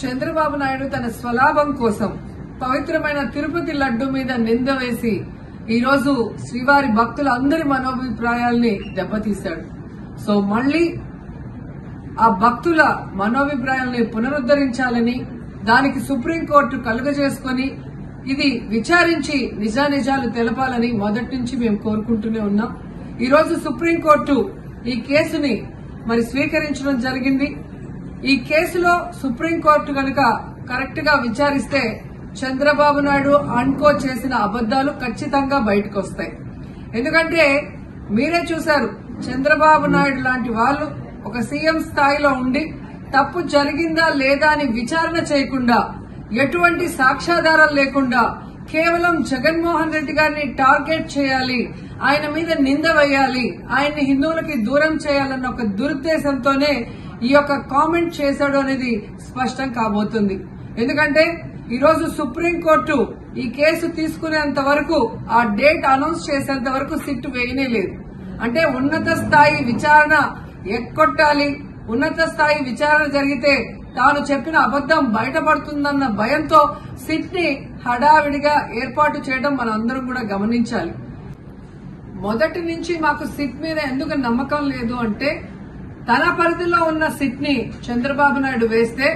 చంద్రబాబు నాయుడు తన స్వలాభం కోసం పవిత్రమైన తిరుపతి లడ్డు మీద నింద వేసి ఈరోజు శ్రీవారి భక్తులందరి మనోభిప్రాయాల్ని దెబ్బతీశాడు. సో మళ్లీ ఆ భక్తుల మనోభిప్రాయాల్ని పునరుద్దరించాలని దానికి సుప్రీంకోర్టు కలుగజేసుకుని ఇది విచారించి నిజానిజాలు తెలపాలని మొదటి నుంచి మేము కోరుకుంటూనే ఉన్నాం. ఈరోజు సుప్రీంకోర్టు ఈ కేసుని స్వీకరించడం జరిగింది. ఈ కేసులో సుప్రీంకోర్టు కనుక కరెక్ట్ గా విచారిస్తే చంద్రబాబు నాయుడు అనుకో చేసిన అబద్దాలు ఖచ్చితంగా బయటకు వస్తాయి. ఎందుకంటే మీరే చూశారు, చంద్రబాబు నాయుడు లాంటి వాళ్ళు ఒక సీఎం స్థాయిలో ఉండి తప్పు జరిగిందా లేదా అని విచారణ చేయకుండా, ఎటువంటి సాక్ష్యాధారాలు లేకుండా కేవలం జగన్మోహన్ రెడ్డి గారిని టార్గెట్ చేయాలి, ఆయన మీద నింద వేయాలి, ఆయన్ని హిందువులకి దూరం చేయాలన్న ఒక దురుద్దేశంతోనే ఈ యొక్క కామెంట్ చేశాడు అనేది స్పష్టం కాబోతుంది. ఎందుకంటే ఈరోజు సుప్రీంకోర్టు ఈ కేసు తీసుకునేంత వరకు, ఆ డేట్ అనౌన్స్ చేసేంత వరకు సిట్ వేయనే లేదు. అంటే ఉన్నత స్థాయి విచారణ ఎక్కొట్టాలి, ఉన్నత స్థాయి విచారణ జరిగితే తాను చెప్పిన అబద్దం బయటపడుతుందన్న భయంతో సిట్ ని హడావిడిగా ఏర్పాటు చేయడం మనం అందరం కూడా గమనించాలి. మొదటి నుంచి మాకు సిట్ మీద ఎందుకు నమ్మకం లేదు అంటే, తన పరిధిలో ఉన్న సిట్ ని చంద్రబాబు నాయుడు వేస్తే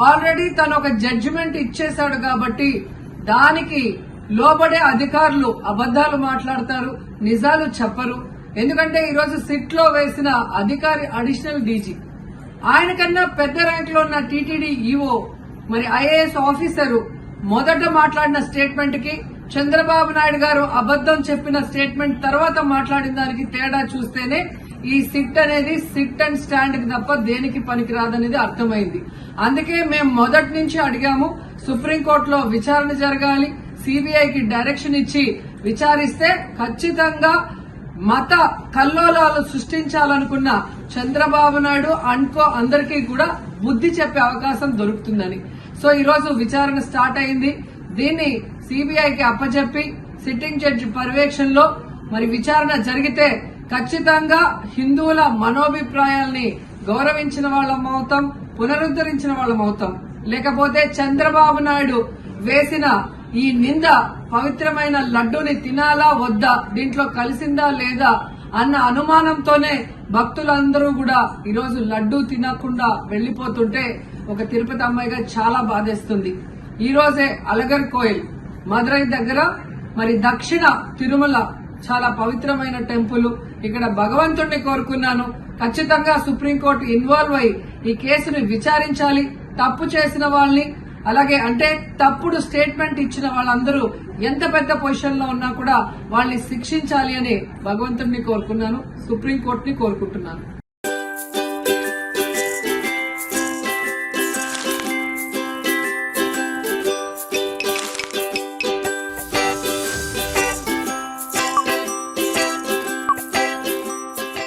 ఆల్రెడీ తను ఒక జడ్జిమెంట్ ఇచ్చేశాడు కాబట్టి దానికి లోబడే అధికారులు అబద్దాలు మాట్లాడతారు, నిజాలు చెప్పరు. ఎందుకంటే ఈరోజు సిట్ లో వేసిన అధికారి అడిషనల్ డీజీ, ఆయన కన్నా పెద్ద ర్యాంక్ లో ఉన్న టీటీడీ ఈఓ, ఐఏఎస్ ఆఫీసరు మొదట మాట్లాడిన స్టేట్మెంట్ కి చంద్రబాబు నాయుడు గారు అబద్దం చెప్పిన స్టేట్మెంట్ తర్వాత మాట్లాడిన దానికి తేడా చూస్తేనే ఈ సిట్ అనేది సిట్ అండ్ స్టాండ్ కి తప్ప దేనికి పనికిరాదనేది అర్థమైంది. అందుకే మేము మొదటి నుంచి అడిగాము, సుప్రీంకోర్టులో విచారణ జరగాలి, సిబిఐకి డైరెక్షన్ ఇచ్చి విచారిస్తే ఖచ్చితంగా మత కల్లోలాలు సృష్టించాలనుకున్న చంద్రబాబు నాయుడు అనుకో అందరికీ కూడా బుద్ధి చెప్పే అవకాశం దొరుకుతుందని. సో ఈరోజు విచారణ స్టార్ట్ అయింది. దీన్ని సిబిఐకి అప్పచెప్పి సిట్టింగ్ జడ్జి పర్యవేక్షణలో విచారణ జరిగితే ఖచ్చితంగా హిందువుల మనోభిప్రాయాల్ని గౌరవించిన వాళ్ళమవుతాం, పునరుద్దరించిన వాళ్ళమవుతాం. లేకపోతే చంద్రబాబు నాయుడు వేసిన ఈ నింద పవిత్రమైన లడ్డూని తినాలా వద్దా, దీంట్లో కలిసిందా లేదా అన్న అనుమానంతోనే భక్తులందరూ కూడా ఈరోజు లడ్డూ తినకుండా వెళ్లిపోతుంటే ఒక తిరుపతి అమ్మాయిగా చాలా బాధేస్తుంది. ఈ రోజే అలగర్ కోయిల్ మదురై దగ్గర దక్షిణ తిరుమల చాలా పవిత్రమైన టెంపుల్. ఇక్కడ భగవంతుడిని కోరుకున్నాను, ఖచ్చితంగా సుప్రీంకోర్టు ఇన్వాల్వ్ అయి ఈ కేసును విచారించాలి. తప్పు చేసిన వాళ్ళని, అలాగే తప్పుడు స్టేట్మెంట్ ఇచ్చిన వాళ్ళందరూ ఎంత పెద్ద పొజిషన్ లో ఉన్నా కూడా వాళ్ళని శిక్షించాలి అని భగవంతుడిని కోరుకున్నాను, సుప్రీంకోర్టుని కోరుకుంటున్నాను.